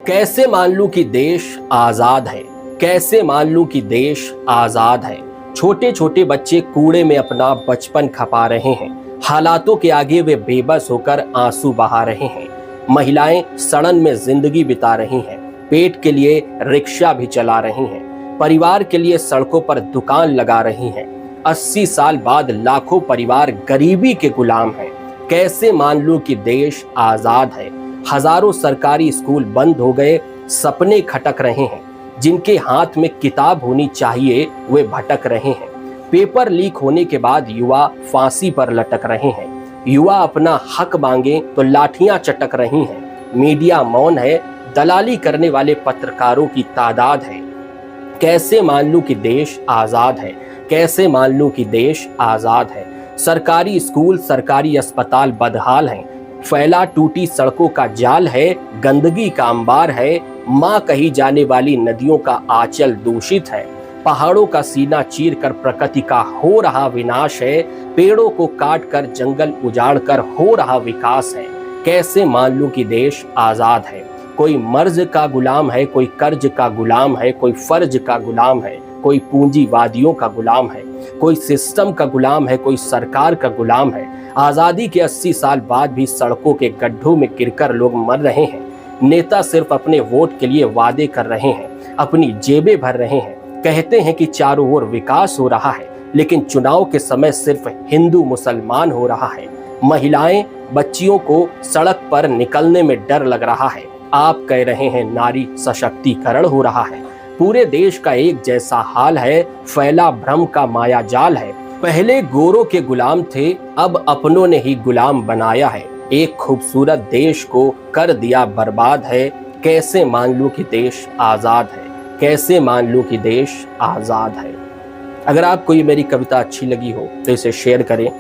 कैसे मान लूं कि देश आजाद है। कैसे मान लूं कि देश आजाद है। छोटे छोटे बच्चे कूड़े में अपना बचपन खपा रहे हैं। हालातों के आगे वे बेबस होकर आंसू बहा रहे हैं। महिलाएं सड़न में जिंदगी बिता रही हैं। पेट के लिए रिक्शा भी चला रही हैं। परिवार के लिए सड़कों पर दुकान लगा रही हैं। 80 साल बाद लाखों परिवार गरीबी के गुलाम हैं। कैसे मान लूं कि देश आजाद है। हजारों सरकारी स्कूल बंद हो गए, सपने खटक रहे हैं। जिनके हाथ में किताब होनी चाहिए वे भटक रहे हैं। पेपर लीक होने के बाद युवा फांसी पर लटक रहे हैं। युवा अपना हक मांगे तो लाठियां चटक रही हैं। मीडिया मौन है, दलाली करने वाले पत्रकारों की तादाद है। कैसे मान लूं कि देश आजाद है। कैसे मान लूं कि देश आजाद है। सरकारी स्कूल, सरकारी अस्पताल बदहाल हैं। फैला टूटी सड़कों का जाल है, गंदगी का अंबार है। मां कही जाने वाली नदियों का आंचल दूषित है। पहाड़ों का सीना चीर कर प्रकृति का हो रहा विनाश है। पेड़ों को काट कर जंगल उजाड़ कर हो रहा विकास है। कैसे मान लूं कि देश आजाद है। कोई मर्ज का गुलाम है, कोई कर्ज का गुलाम है, कोई फर्ज का गुलाम है, कोई पूंजीवादियों का गुलाम है, कोई सिस्टम का गुलाम है, कोई सरकार का गुलाम है। आजादी के 80 साल बाद भी सड़कों के गड्ढों में गिरकर लोग मर रहे हैं। नेता सिर्फ अपने वोट के लिए वादे कर रहे हैं, अपनी जेबें भर रहे हैं। कहते हैं कि चारों ओर विकास हो रहा है, लेकिन चुनाव के समय सिर्फ हिंदू मुसलमान हो रहा है। महिलाएं, बच्चियों को सड़क पर निकलने में डर लग रहा है। आप कह रहे हैं नारी सशक्तिकरण हो रहा है। पूरे देश का एक जैसा हाल है, फैला भ्रम का माया जाल है। पहले गोरों के गुलाम थे, अब अपनों ने ही गुलाम बनाया है। एक खूबसूरत देश को कर दिया बर्बाद है। कैसे मान लूं कि देश आजाद है। कैसे मान लूं कि देश आजाद है। अगर आपको ये मेरी कविता अच्छी लगी हो तो इसे शेयर करें।